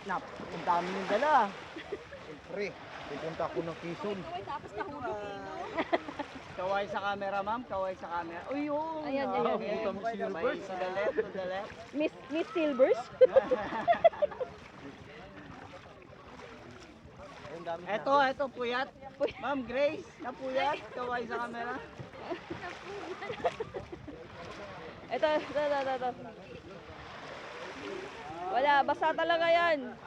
Ang dami yung dala. Siyempre, pupunta ako ng Quezon. Tapos nahulog Kaway sa camera, ma'am. Kaway sa camera. Uy, yun. Ayan, ayan, ayan. Ito mo silvers. To the left, to the left. Miss Silvers? Ito, puyat. Ma'am Grace, napuyat. Kaway sa camera. Ito. Wala, basa talaga yan.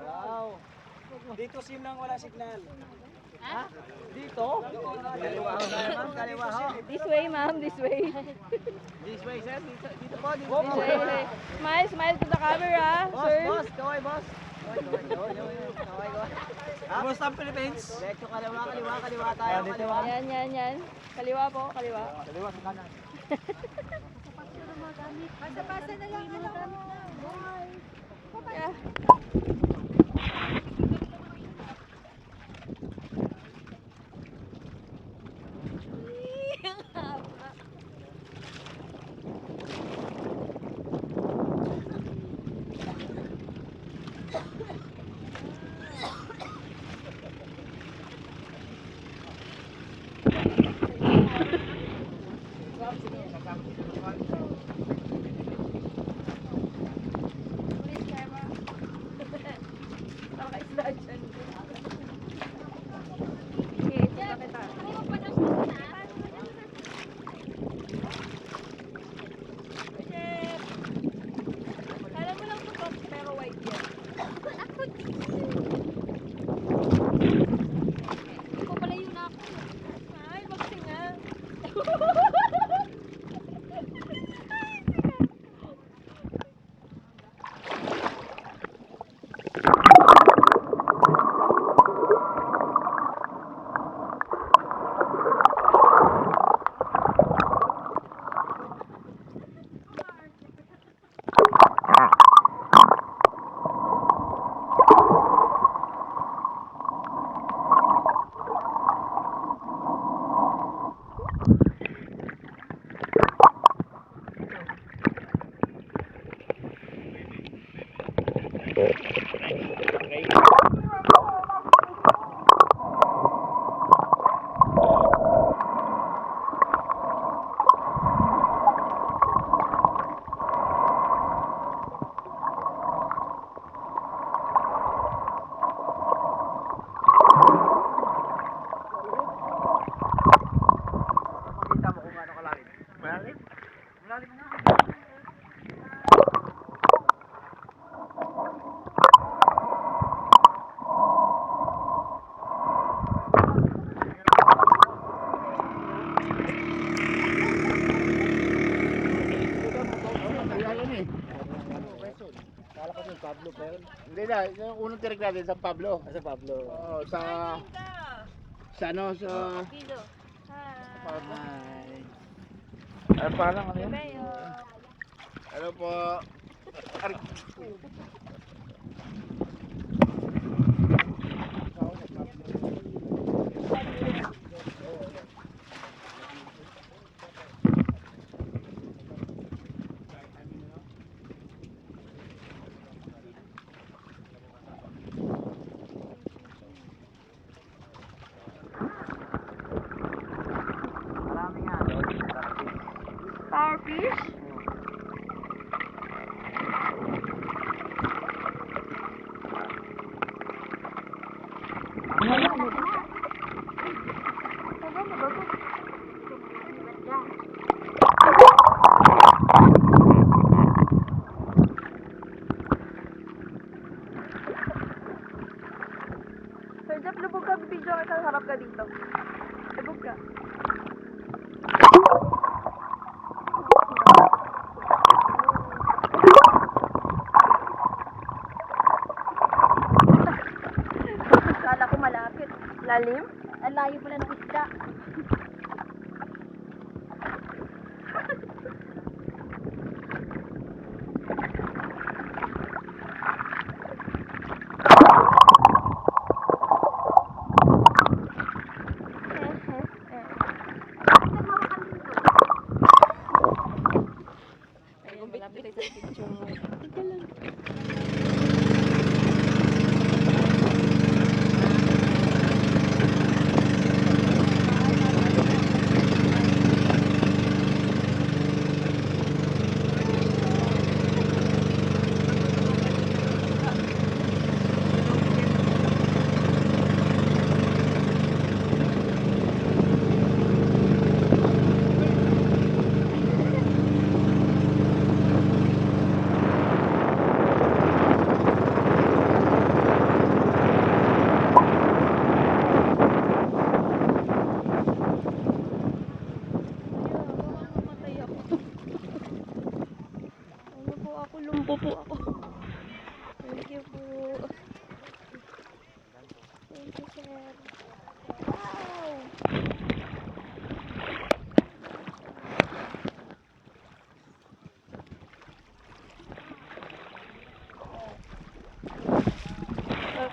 Wow. Dito sim lang wala signal. Ha? Dito? Kaliwa ho, ma'am. Kaliwa ho. This way, ma'am, this way. This way, sir. Dito po. Dito This way. Smile to the camera, sir. Boss. Kaway, boss. Kaway. Boss ng Philippines. Diretso kaliwa tayo. Kaliwa. Yan. Kaliwa po, kaliwa. Kaliwa sa kanan. Basta na lang, Yeah. Pablo pa yun. Hindi na, yung unang tirik natin sa Pablo. Sa Pablo. Oo, sa ano, sa... Kilo. Hi. Ano pa lang, ano yun? Ano po? Marami nga doon. Starfish? Sir Jeff, lubog ka, video ka, harap ka dito. Lubog ka. Kala ko malapit. Lalim? Ang layo pala ng isda. Ayun, malapit tayo sa picture mo. Tika lang.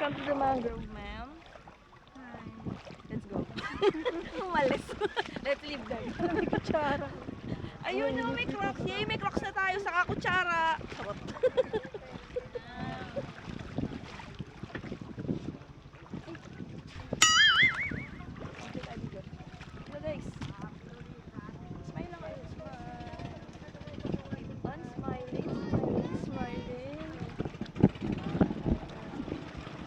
Welcome to the mangrove, ma'am. Hi. Let's go. Umalis. Let's leave guys. May kutsara. Ayun no, may crocs. Yay, may crocs na tayo sa kutsara. Sarap. Hello guys. Smile lang kayo. Smile. Smiling.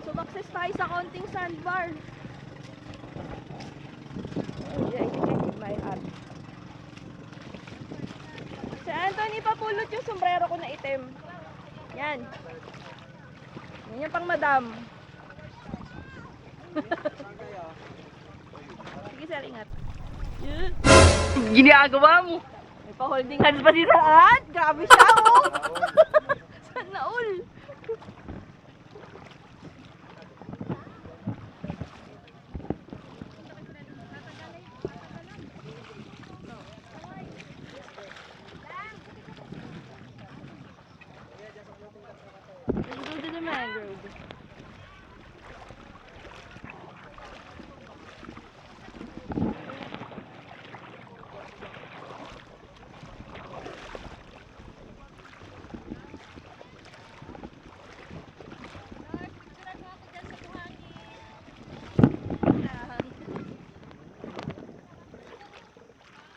Sumakses tayo sa konting sandbar. Yeah, I think I need my hat. Si Anthony, papulot yung sombrero ko na itim. Yan. Yan yung pang madam. Sige sir, ingat. Ginagawa mo. May pa-holding hands pa si Saan? Grabe siya, oh. Sana all. Let's go to the mangrove.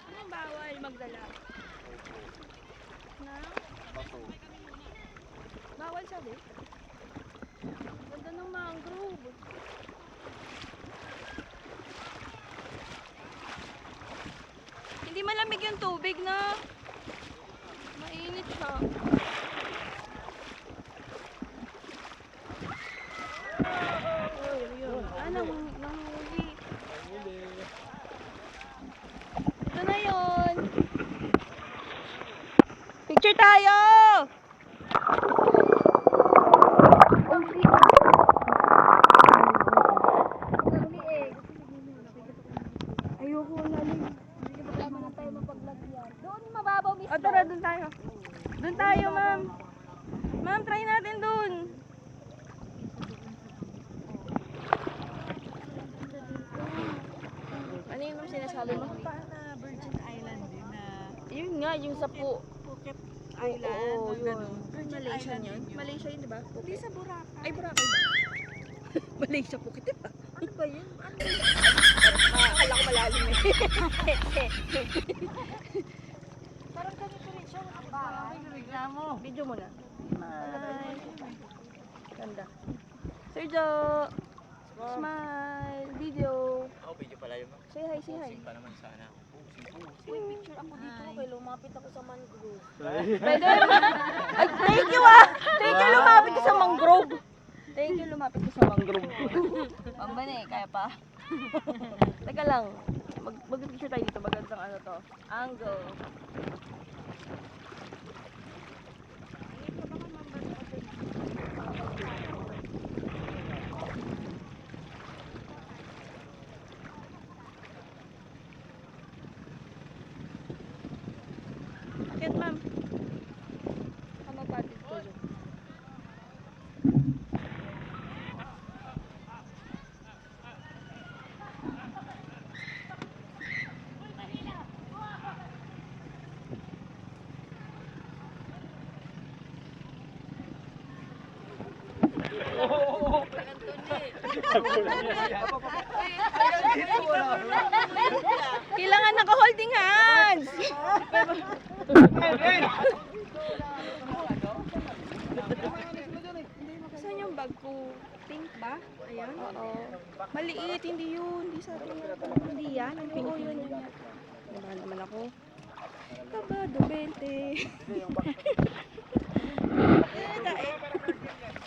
Anong bawal magdala? Na? Bawal sabi? Ganda ng mangrove. Hindi malamig yung tubig na. Mainit siya. Nanguwi. Ito na yun. Picture tayo! Ayoko lalim. Wala na tayo mapaglagyan. Doon mababaw, miss. Tara, doon tayo. Doon tayo, ma'am. Ma'am, try natin doon. Ano yung sinasabi mo? Na Virgin Island din na Yun nga, yung sa Phuket Island. Oo, yun. Ganun. Virgin Malaysia Island yun? din Malaysia yun, di ba? Hindi sa Boracay. Ay, Boracay ba? Malaysia po kita ba? Ano ba yun? Ano ba yun? Akala ko malalim eh. Parang ganito rin siya. Reklamo. Video mo na. Smile. Ganda. Sir Jo. Smile. Video. Ako, video pala yun. Say hi, say hi. Pa naman sana. Uy, picture ako dito. Kaya lumapit ako sa mangrove. Pwede. Ay, thank you ah. Thank you lumapit ka sa mangrove. Thank you lumapit ka sa mangrove. Pambane, kaya pa. Teka lang. Mag-picture tayo dito. Magandang ano to. Angle. Akit, ma'am. Ano patid ko dyan? Kailangan naka-holding hands. Saan yung bag ko? Pink ba? Ayan? Oo. Maliit, hindi yun. Hindi sa atin. Hindi yan. Oo, yun. Diba naman ako? Kabado, 20.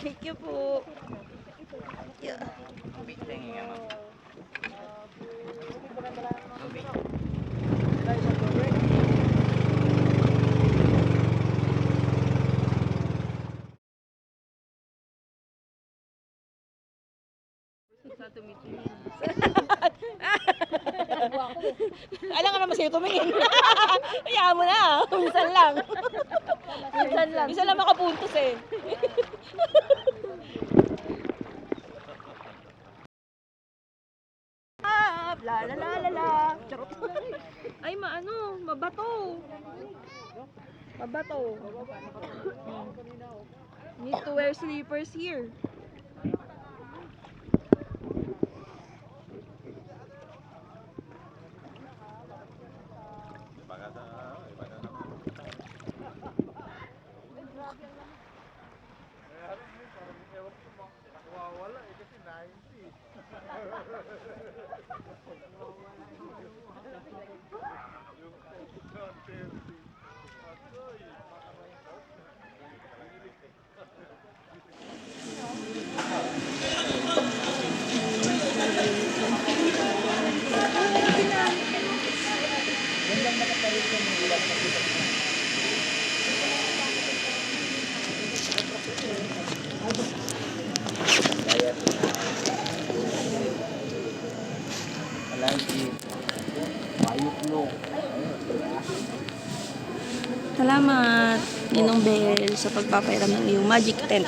Thank you po. Yeah. Alam ka naman sa'yo tumingin. Kaya mo na. Minsan lang. Minsan lang. Minsan lang makapuntos eh. La la la la la. Charot. Ay, mabato. Mabato. Need to wear slippers here. Salamat, Ninong Bell, sa pagpapairam ng iyong magic tent.